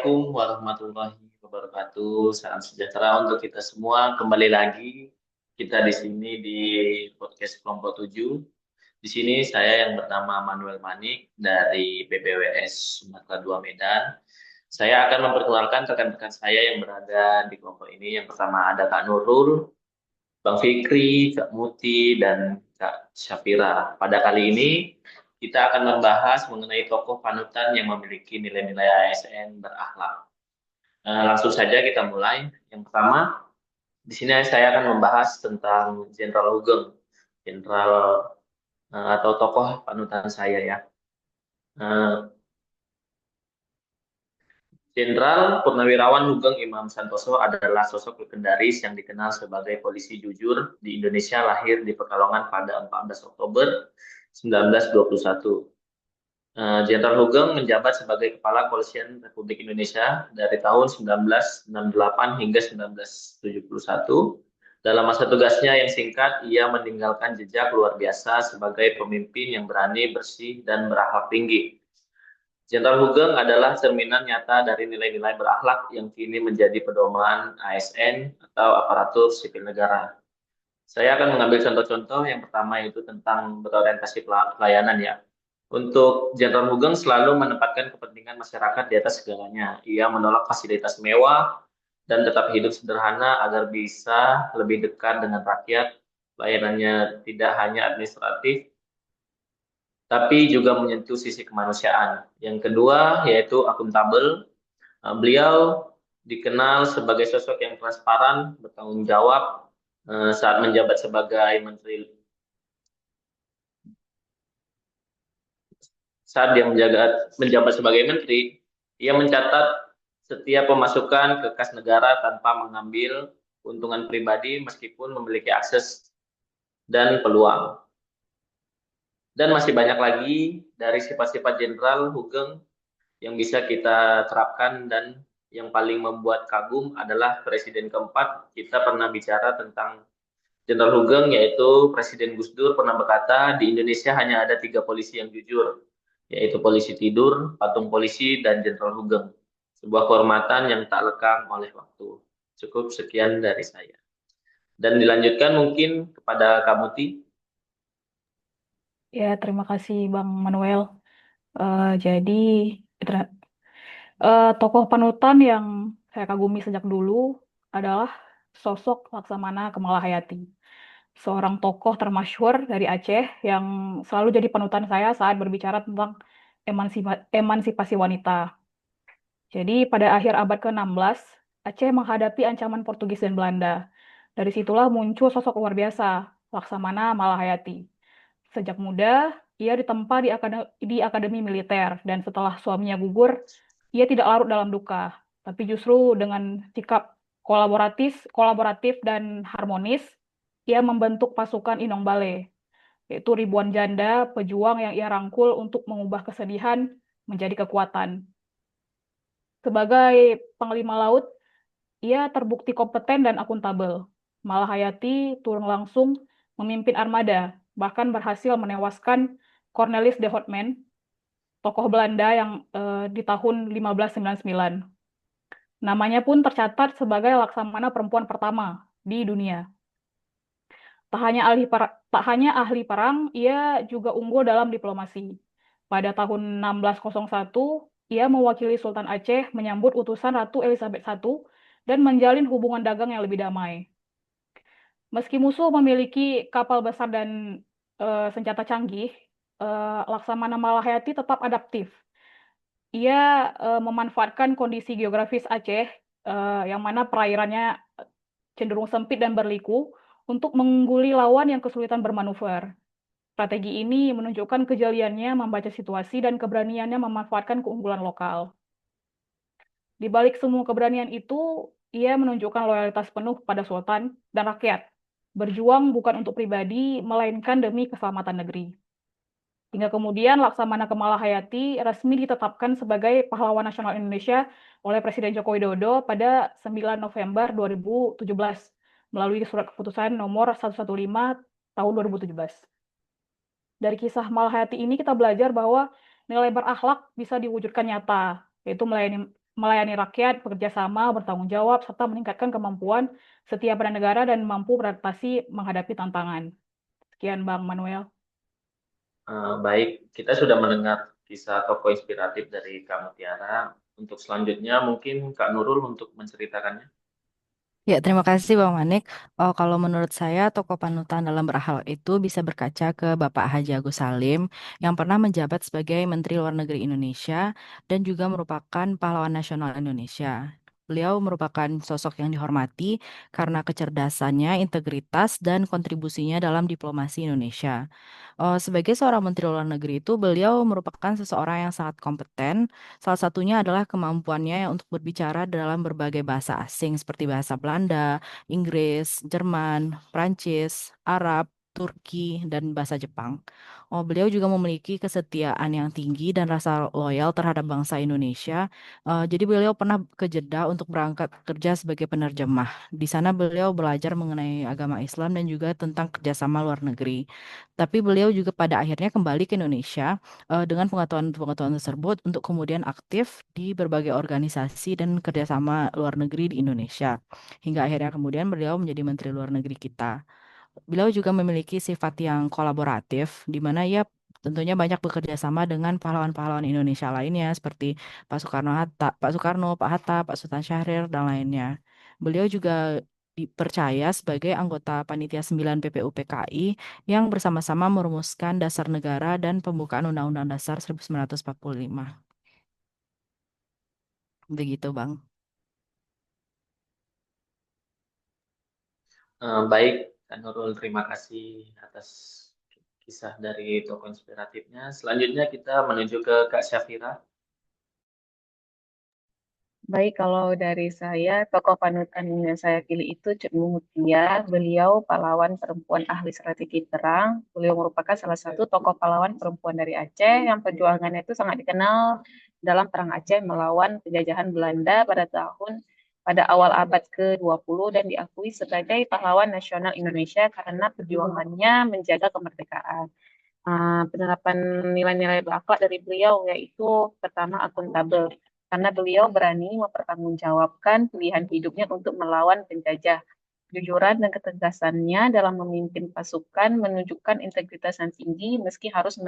Assalamualaikum warahmatullahi wabarakatuh. Salam sejahtera untuk kita semua. Kembali lagi kita di sini di podcast kelompok 7. Di sini saya yang bernama Manuel Manik dari PPWS Sumatera 2 Medan. Saya akan memperkenalkan rekan-rekan saya yang berada di kelompok ini. Yang pertama ada Kak Nurul, Bang Fikri, Kak Muti, dan Kak Syafira. Pada kali ini kita akan membahas mengenai tokoh panutan yang memiliki nilai-nilai ASN berakhlak. Langsung saja kita mulai. Yang pertama, di sini saya akan membahas tentang Jenderal Hugeng, jenderal atau tokoh panutan saya ya. Eh, Jenderal Purnawirawan Hugeng Imam Santoso adalah sosok legendaris yang dikenal sebagai polisi jujur di Indonesia, lahir di Pekalongan pada 14 Oktober 1921. Jenderal Hugeng menjabat sebagai Kepala Kepolisian Republik Indonesia dari tahun 1968 hingga 1971. Dalam masa tugasnya yang singkat, ia meninggalkan jejak luar biasa sebagai pemimpin yang berani, bersih, dan berakhlak tinggi. Jenderal Hugeng adalah cerminan nyata dari nilai-nilai berakhlak yang kini menjadi pedoman ASN atau aparatur sipil negara. Saya akan mengambil contoh-contoh. Yang pertama itu tentang berorientasi pelayanan ya. Untuk Jenderal Hugeng selalu menempatkan kepentingan masyarakat di atas segalanya. Ia menolak fasilitas mewah dan tetap hidup sederhana agar bisa lebih dekat dengan rakyat. Layanannya tidak hanya administratif, tapi juga menyentuh sisi kemanusiaan. Yang kedua yaitu akuntabel. Beliau dikenal sebagai sosok yang transparan, bertanggung jawab saat menjabat sebagai menteri. Saat dia menjabat sebagai menteri, ia mencatat setiap pemasukan ke kas negara tanpa mengambil keuntungan pribadi meskipun memiliki akses dan peluang. Dan masih banyak lagi dari sifat-sifat Jenderal Hugeng yang bisa kita terapkan, dan yang paling membuat kagum adalah Presiden keempat. Kita pernah bicara tentang Jenderal Hugeng, yaitu Presiden Gus Dur pernah berkata, di Indonesia hanya ada 3 polisi yang jujur, yaitu polisi tidur, patung polisi, dan Jenderal Hugeng. Sebuah kehormatan yang tak lekang oleh waktu. Cukup sekian dari saya. Dan dilanjutkan mungkin kepada Kak Muti. Ya, terima kasih Bang Manuel. Jadi, tokoh panutan yang saya kagumi sejak dulu adalah sosok Laksamana Kemalahayati, seorang tokoh termasyhur dari Aceh yang selalu jadi panutan saya saat berbicara tentang emansipasi wanita. Jadi, pada akhir abad ke-16, Aceh menghadapi ancaman Portugis dan Belanda. Dari situlah muncul sosok luar biasa, Laksamana Malahayati. Sejak muda, ia ditempa di akademi militer, dan setelah suaminya gugur, ia tidak larut dalam duka, tapi justru dengan sikap kolaboratif dan harmonis, ia membentuk pasukan Inong Bale, yaitu ribuan janda pejuang yang ia rangkul untuk mengubah kesedihan menjadi kekuatan. Sebagai panglima laut, ia terbukti kompeten dan akuntabel. Malahayati turun langsung memimpin armada, bahkan berhasil menewaskan Cornelis de Houtman, tokoh Belanda yang di tahun 1599. Namanya pun tercatat sebagai laksamana perempuan pertama di dunia. Tak hanya ahli perang, ia juga unggul dalam diplomasi. Pada tahun 1601, ia mewakili Sultan Aceh menyambut utusan Ratu Elizabeth I dan menjalin hubungan dagang yang lebih damai. Meski musuh memiliki kapal besar dan senjata canggih, Laksamana Malahayati tetap adaptif. Ia memanfaatkan kondisi geografis Aceh, yang mana perairannya cenderung sempit dan berliku, untuk mengungguli lawan yang kesulitan bermanuver. Strategi ini menunjukkan kejeliannya membaca situasi dan keberaniannya memanfaatkan keunggulan lokal. Di balik semua keberanian itu, ia menunjukkan loyalitas penuh pada Sultan dan rakyat, berjuang bukan untuk pribadi, melainkan demi keselamatan negeri. Hingga kemudian Laksamana Kemalahayati resmi ditetapkan sebagai pahlawan nasional Indonesia oleh Presiden Joko Widodo pada 9 November 2017 melalui surat keputusan nomor 115 tahun 2017. Dari kisah Malahayati ini kita belajar bahwa nilai berakhlak bisa diwujudkan nyata, yaitu melayani rakyat, bekerja sama, bertanggung jawab, serta meningkatkan kemampuan setiap pada negara dan mampu beradaptasi menghadapi tantangan. Sekian Bang Manuel. Baik, kita sudah mendengar kisah tokoh inspiratif dari Kak Mutiara. Untuk selanjutnya mungkin Kak Nurul untuk menceritakannya. Ya, terima kasih Bang Manik. Kalau menurut saya, tokoh panutan dalam berakhlak itu bisa berkaca ke Bapak Haji Agus Salim yang pernah menjabat sebagai Menteri Luar Negeri Indonesia dan juga merupakan pahlawan nasional Indonesia. Beliau merupakan sosok yang dihormati karena kecerdasannya, integritas, dan kontribusinya dalam diplomasi Indonesia. Sebagai seorang Menteri Luar Negeri itu, beliau merupakan seseorang yang sangat kompeten. Salah satunya adalah kemampuannya untuk berbicara dalam berbagai bahasa asing seperti bahasa Belanda, Inggris, Jerman, Prancis, Arab, Turki, dan bahasa Jepang. Beliau juga memiliki kesetiaan yang tinggi dan rasa loyal terhadap bangsa Indonesia. Jadi beliau pernah ke Jeddah untuk berangkat kerja sebagai penerjemah. Di sana beliau belajar mengenai agama Islam dan juga tentang kerjasama luar negeri. Tapi beliau juga pada akhirnya kembali ke Indonesia dengan pengetahuan-pengetahuan tersebut untuk kemudian aktif di berbagai organisasi dan kerjasama luar negeri di Indonesia. Hingga akhirnya kemudian beliau menjadi Menteri Luar Negeri kita. Beliau juga memiliki sifat yang kolaboratif, di mana ia tentunya banyak bekerja sama dengan pahlawan-pahlawan Indonesia lainnya seperti Pak Soekarno, Pak Hatta, Pak Sultan Syahrir, dan lainnya. Beliau juga dipercaya sebagai anggota Panitia 9 PPUPKI yang bersama-sama merumuskan dasar negara dan pembukaan Undang-Undang Dasar 1945. Begitu, Bang. Baik, Kak Nurul, terima kasih atas kisah dari tokoh inspiratifnya. Selanjutnya kita menuju ke Kak Syafira. Baik, kalau dari saya, tokoh panutan yang saya pilih itu Cut Mutia. Beliau pahlawan perempuan ahli strategi perang. Beliau merupakan salah satu tokoh pahlawan perempuan dari Aceh yang perjuangannya itu sangat dikenal dalam Perang Aceh melawan penjajahan Belanda pada awal abad ke-20 dan diakui sebagai pahlawan nasional Indonesia karena perjuangannya menjaga kemerdekaan. Penerapan nilai-nilai berakhlak dari beliau yaitu pertama akuntabel karena beliau berani mempertanggungjawabkan pilihan hidupnya untuk melawan penjajah. Kejujuran dan ketegasannya dalam memimpin pasukan menunjukkan integritas yang tinggi meski harus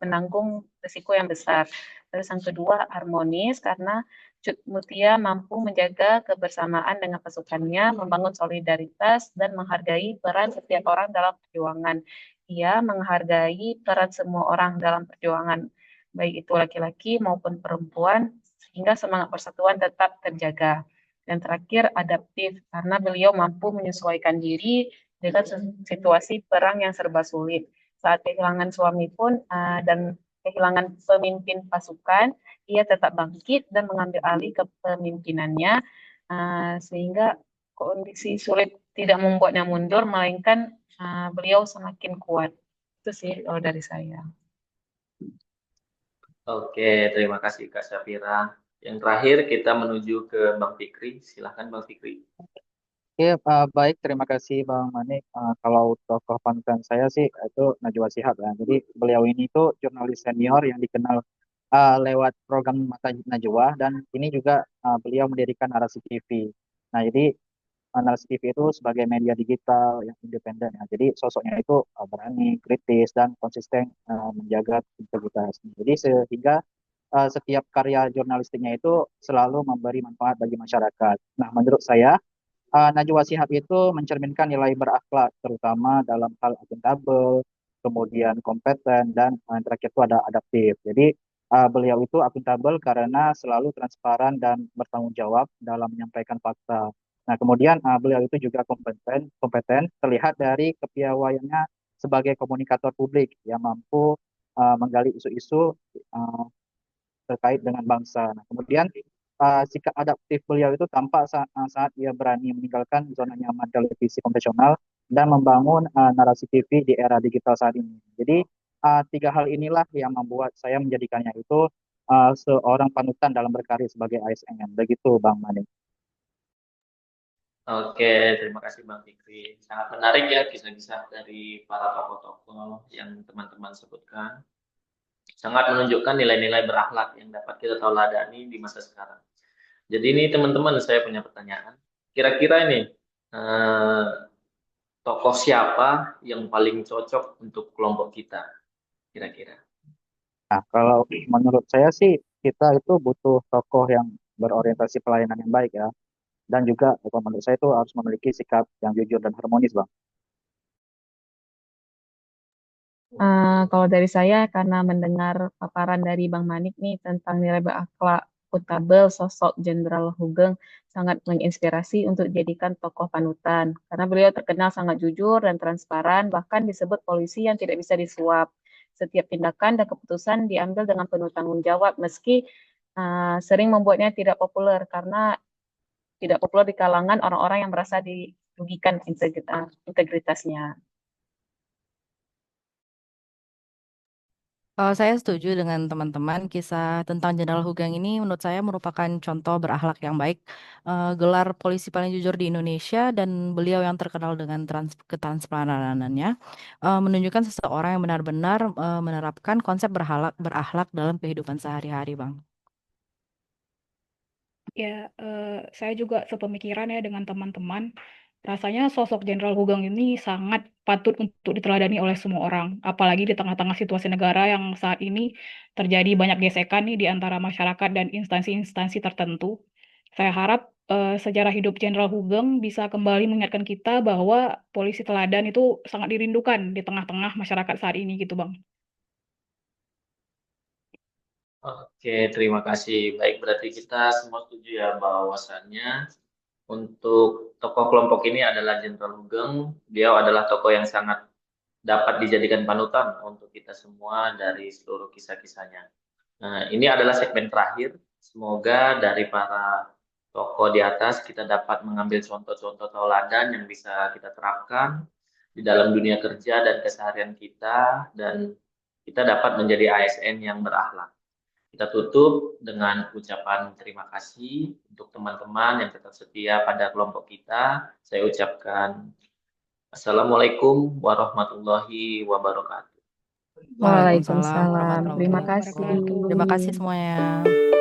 menanggung risiko yang besar. Terus yang kedua harmonis karena Cut Mutia mampu menjaga kebersamaan dengan pasukannya, membangun solidaritas dan menghargai peran setiap orang dalam perjuangan. Ia menghargai peran semua orang dalam perjuangan, baik itu laki-laki maupun perempuan, sehingga semangat persatuan tetap terjaga. Dan terakhir, adaptif, karena beliau mampu menyesuaikan diri dengan situasi perang yang serba sulit. Saat kehilangan suami pun dan kehilangan pemimpin pasukan, ia tetap bangkit dan mengambil alih kepemimpinannya, sehingga kondisi sulit tidak membuatnya mundur, melainkan beliau semakin kuat. Itu sih kalau dari saya. Oke, terima kasih Kak Syafira. Yang terakhir kita menuju ke Bang Fikri. Silahkan Bang Fikri. Oke, baik. Terima kasih Bang Manik. Kalau tokoh panutan saya sih itu Najwa Shihab ya. Jadi beliau ini tuh jurnalis senior yang dikenal lewat program Mata Najwa dan ini juga beliau mendirikan Narasi TV. Nah, jadi Narasi TV itu sebagai media digital yang independen ya. Jadi sosoknya itu berani, kritis dan konsisten menjaga integritas. Jadi sehingga setiap karya jurnalistiknya itu selalu memberi manfaat bagi masyarakat. Nah, menurut saya Najwa Shihab itu mencerminkan nilai berakhlak, terutama dalam hal akuntabel, kemudian kompeten, dan yang terakhir itu ada adaptif. Jadi beliau itu akuntabel karena selalu transparan dan bertanggung jawab dalam menyampaikan fakta. Nah, kemudian beliau itu juga kompeten terlihat dari kepiawaiannya sebagai komunikator publik yang mampu menggali isu-isu uh, terkait dengan bangsa. Nah, kemudian sikap adaptif beliau itu tampak saat ia berani meninggalkan zona nyaman televisi konvensional dan membangun narasi TV di era digital saat ini. Jadi tiga hal inilah yang membuat saya menjadikannya itu seorang panutan dalam berkarir sebagai ASN. Begitu Bang Manik. Oke, terima kasih Bang Fikri. Sangat menarik ya kisah-kisah dari para tokoh-tokoh yang teman-teman sebutkan. Sangat menunjukkan nilai-nilai berakhlak yang dapat kita tauladani di masa sekarang. Jadi ini teman-teman, saya punya pertanyaan. Kira-kira ini eh, tokoh siapa yang paling cocok untuk kelompok kita? Kira-kira. Nah, kalau menurut saya sih kita itu butuh tokoh yang berorientasi pelayanan yang baik ya. Dan juga kalau menurut saya itu harus memiliki sikap yang jujur dan harmonis, Bang. Kalau dari saya, karena mendengar paparan dari Bang Manik nih tentang nilai berakhlak akuntabel, sosok Jenderal Hugeng sangat menginspirasi untuk dijadikan tokoh panutan. Karena beliau terkenal sangat jujur dan transparan, bahkan disebut polisi yang tidak bisa disuap. Setiap tindakan dan keputusan diambil dengan penuh tanggung jawab, meski sering membuatnya tidak populer karena tidak populer di kalangan orang-orang yang merasa dirugikan integritasnya. Saya setuju dengan teman-teman. Kisah tentang Jenderal Hugeng ini menurut saya merupakan contoh berakhlak yang baik. Gelar polisi paling jujur di Indonesia dan beliau yang terkenal dengan ketransparanannya menunjukkan seseorang yang benar-benar menerapkan konsep berakhlak dalam kehidupan sehari-hari, Bang. Ya, saya juga sepemikiran ya dengan teman-teman. Rasanya sosok Jenderal Hugeng ini sangat patut untuk diteladani oleh semua orang, apalagi di tengah-tengah situasi negara yang saat ini terjadi banyak gesekan nih di antara masyarakat dan instansi-instansi tertentu. Saya harap sejarah hidup Jenderal Hugeng bisa kembali mengingatkan kita bahwa polisi teladan itu sangat dirindukan di tengah-tengah masyarakat saat ini gitu, Bang. Oke, terima kasih. Baik, berarti kita semua setuju ya bahwasannya untuk tokoh kelompok ini adalah Jenderal Hugeng. Beliau adalah tokoh yang sangat dapat dijadikan panutan untuk kita semua dari seluruh kisah-kisahnya. Nah, ini adalah segmen terakhir. Semoga dari para tokoh di atas kita dapat mengambil contoh-contoh tauladan yang bisa kita terapkan di dalam dunia kerja dan keseharian kita, dan kita dapat menjadi ASN yang berakhlak. Kita tutup dengan ucapan terima kasih untuk teman-teman yang tetap setia pada kelompok kita. Saya ucapkan Assalamualaikum warahmatullahi wabarakatuh. Waalaikumsalam Waalaikumsalam. Terima warahmatullahi Warahmatullahi kasih. wabarakatuh. Terima kasih wabarakatuh. semuanya.